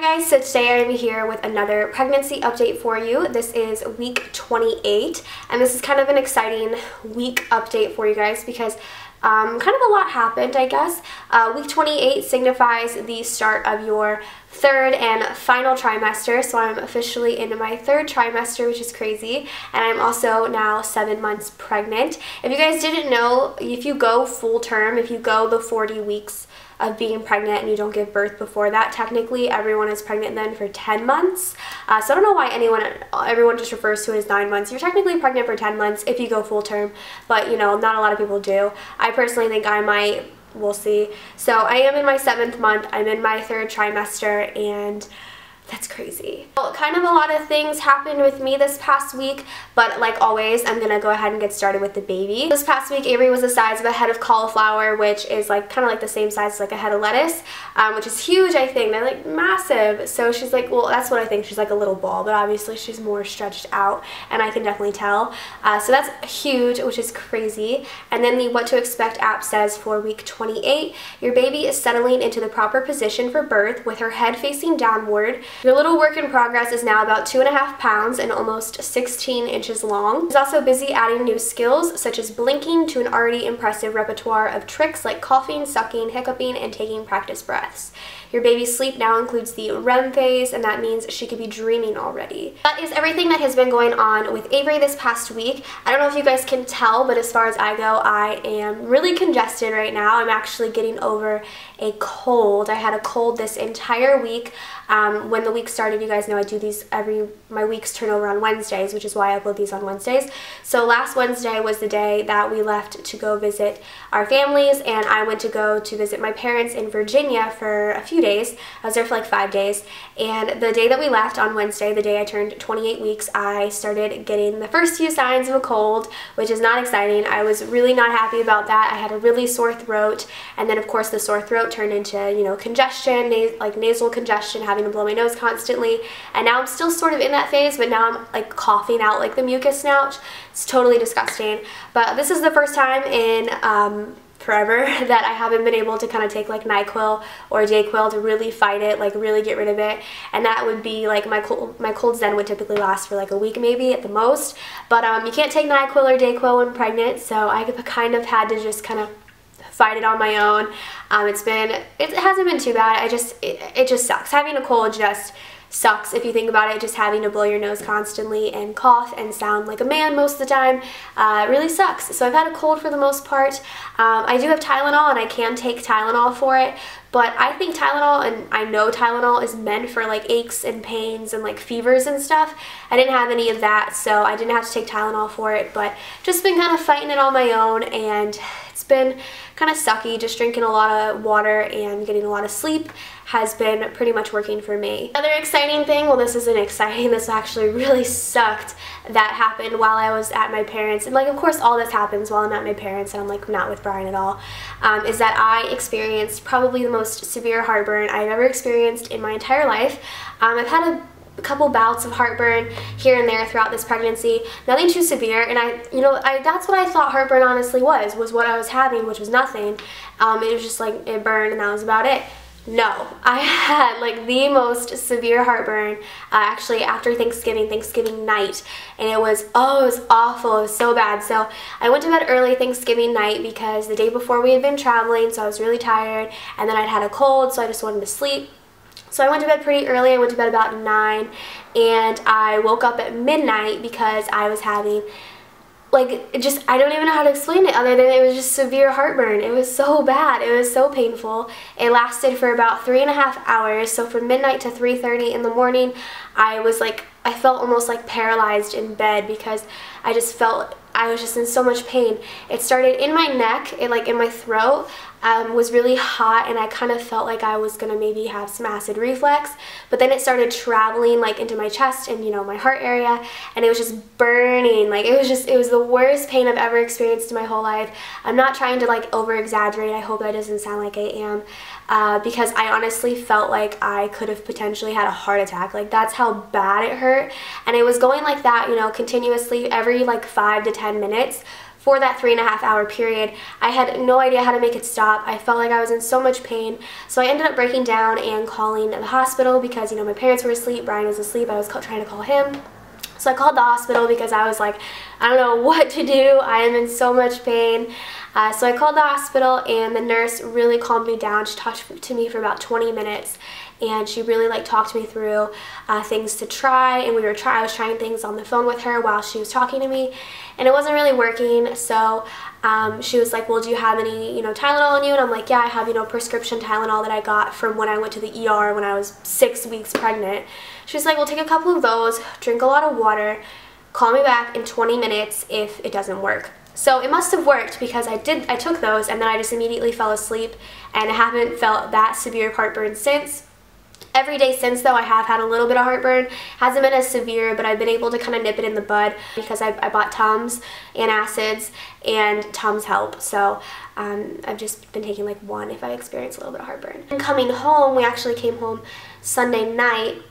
Hi guys, so today I'm here with another pregnancy update for you. This is week 28 and this is kind of an exciting week update for you guys because kind of a lot happened, I guess. Week 28 signifies the start of your third and final trimester, so I'm officially in my third trimester, which is crazy, and I'm also now 7 months pregnant. If you guys didn't know, if you go full term, if you go the 40 weeks of being pregnant and you don't give birth before that, technically everyone is pregnant then for 10 months. So I don't know why everyone just refers to it as 9 months. You're technically pregnant for 10 months if you go full term, but you know, not a lot of people do. I personally think I might, we'll see. So I am in my 7th month, I'm in my 3rd trimester, and that's crazy. Well, kind of a lot of things happened with me this past week, but like always, I'm gonna go ahead and get started with the baby. This past week, Avery was the size of a head of cauliflower, which is like kind of like the same size as like a head of lettuce, which is huge, I think. They're like massive. So she's like, well, that's what I think. She's like a little ball, but obviously she's more stretched out, and I can definitely tell. So that's huge, which is crazy. And then the What to Expect app says for week 28, your baby is settling into the proper position for birth with her head facing downward. Your little work in progress is now about 2.5 pounds and almost 16 inches long. She's also busy adding new skills, such as blinking, to an already impressive repertoire of tricks like coughing, sucking, hiccuping, and taking practice breaths. Your baby's sleep now includes the REM phase, and that means she could be dreaming already. That is everything that has been going on with Avery this past week. I don't know if you guys can tell, but as far as I go, I am really congested right now. I'm actually getting over a cold. I had a cold this entire week. When the week started, you guys know I do these my weeks turn over on Wednesdays, which is why I upload these on Wednesdays. So last Wednesday was the day that we left to go visit our families, and I went to go to visit my parents in Virginia for a few days. I was there for like 5 days, and the day that we left on Wednesday, the day I turned 28 weeks, I started getting the first few signs of a cold, which is not exciting. I was really not happy about that. I had a really sore throat, and then of course the sore throat turned into, you know, congestion, like nasal congestion, having to blow my nose constantly, and now I'm still sort of in that phase, but now I'm like coughing out like the mucus now. It's totally disgusting. But this is the first time in forever that I haven't been able to kind of take like NyQuil or Dayquil to really fight it, like really get rid of it. And that would be like my colds then would typically last for like a week maybe at the most. But you can't take NyQuil or Dayquil when pregnant, so I kind of had to just kind of fight it on my own. It hasn't been too bad. It just sucks. Having a cold just sucks if you think about it. Just having to blow your nose constantly and cough and sound like a man most of the time really sucks. So I've had a cold for the most part. I do have Tylenol, and I can take Tylenol for it, but I think Tylenol, and I know Tylenol is meant for like aches and pains and like fevers and stuff. I didn't have any of that, so I didn't have to take Tylenol for it, but just been kind of fighting it on my own, and it's been kind of sucky. Just drinking a lot of water and getting a lot of sleep has been pretty much working for me. Another exciting thing, well, this isn't exciting, this actually really sucked, that happened while I was at my parents', and like of course all this happens while I'm at my parents' and I'm like not with Brian at all, is that I experienced probably the most severe heartburn I've ever experienced in my entire life. I've had a couple bouts of heartburn here and there throughout this pregnancy, nothing too severe, and that's what I thought heartburn honestly was what I was having, which was nothing. It was just like it burned and that was about it. No, I had like the most severe heartburn actually after Thanksgiving night, and it was awful. It was so bad. So I went to bed early Thanksgiving night because the day before we had been traveling, so I was really tired, and then I'd had a cold, so I just wanted to sleep. So I went to bed pretty early. I went to bed about 9, and I woke up at midnight because I was having I don't even know how to explain it other than it was just severe heartburn. It was so bad. It was so painful. It lasted for about 3.5 hours. So from midnight to 3:30 in the morning, I felt almost like paralyzed in bed because I was just in so much pain. It started in my neck, in my throat, was really hot, and I kind of felt like I was gonna maybe have some acid reflux, but then it started traveling like into my chest and, you know, my heart area, and it was just burning. Like it was the worst pain I've ever experienced in my whole life. I'm not trying to like over exaggerate. I hope that doesn't sound like I am, because I honestly felt like I could have potentially had a heart attack. Like that's how bad it hurt, and it was going like that, you know, continuously every like 5 to 10 minutes for that 3.5-hour period. I had no idea how to make it stop. I felt like I was in so much pain, so I ended up breaking down and calling the hospital because, you know, my parents were asleep, Brian was asleep, I was trying to call him. So I called the hospital because I was like, I don't know what to do. I am in so much pain. So I called the hospital, and the nurse really calmed me down. She talked to me for about 20 minutes, and she really like talked me through things to try, and I was trying things on the phone with her while she was talking to me, and it wasn't really working. So she was like, well, do you have any, you know, Tylenol in you? And I'm like, yeah, I have, you know, prescription Tylenol that I got from when I went to the ER when I was 6 weeks pregnant. She's like, well, take a couple of those, drink a lot of water, call me back in 20 minutes if it doesn't work. So it must have worked because I took those, and then I just immediately fell asleep, and I haven't felt that severe heartburn since. Every day since, though, I have had a little bit of heartburn. Hasn't been as severe, but I've been able to kind of nip it in the bud because I bought Tums antacids, and Tums help. So I've just been taking like one if I experience a little bit of heartburn. And coming home, we actually came home Sunday night.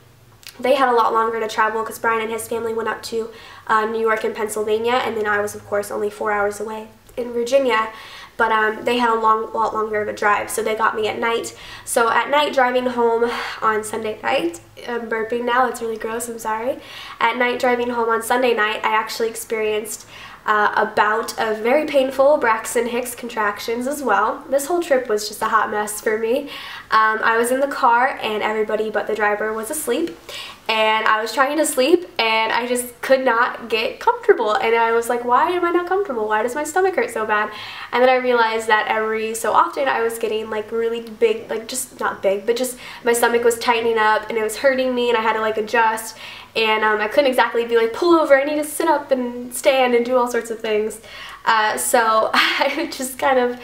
They had a lot longer to travel because Brian and his family went up to New York and Pennsylvania, and then I was, of course, only 4 hours away in Virginia. But they had a lot longer of a drive, so they got me at night. So at night, driving home on Sunday night, I'm burping now, it's really gross, I'm sorry. At night, driving home on Sunday night, I actually experienced a bout of very painful Braxton Hicks contractions as well. This whole trip was just a hot mess for me. I was in the car, and everybody but the driver was asleep, and I was trying to sleep, and I just could not get comfortable, and I was like, why am I not comfortable? Why does my stomach hurt so bad? And then I realized that every so often I was getting like really big, like just not big, but just my stomach was tightening up, and it was hurting me, and I had to like adjust. And I couldn't exactly be like, pull over, I need to sit up and stand and do all sorts of things. So I just kind of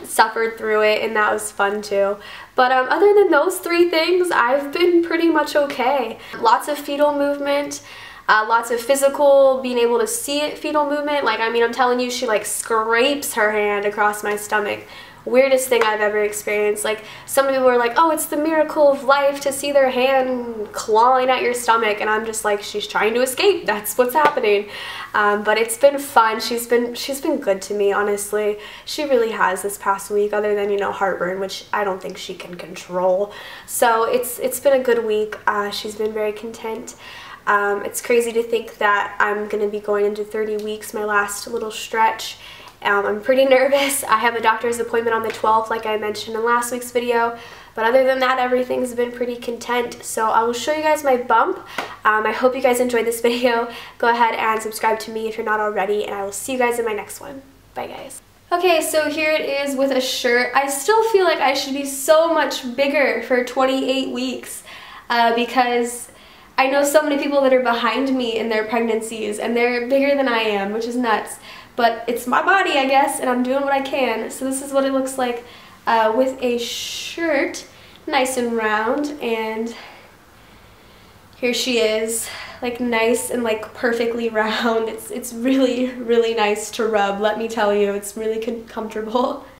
suffered through it, and that was fun too. But other than those three things, I've been pretty much okay. Lots of fetal movement, lots of physical, being able to see it, fetal movement. Like, I mean, I'm telling you, she like scrapes her hand across my stomach. Weirdest thing I've ever experienced. Like, some people were like, oh, it's the miracle of life to see their hand clawing at your stomach, and I'm just like, she's trying to escape, that's what's happening. But it's been fun. She's been good to me, honestly. She really has this past week, other than, you know, heartburn, which I don't think she can control. So it's been a good week. She's been very content. It's crazy to think that I'm gonna be going into 30 weeks, my last little stretch. I'm pretty nervous. I have a doctor's appointment on the 12th, like I mentioned in last week's video. But other than that, everything's been pretty content. So I will show you guys my bump. I hope you guys enjoyed this video. Go ahead and subscribe to me if you're not already, and I will see you guys in my next one. Bye, guys. Okay, so here it is with a shirt. I still feel like I should be so much bigger for 28 weeks because I know so many people that are behind me in their pregnancies, and they're bigger than I am, which is nuts. But it's my body, I guess, and I'm doing what I can. So this is what it looks like with a shirt, nice and round, and here she is, like nice and like perfectly round. It's really, really nice to rub, let me tell you. It's really comfortable.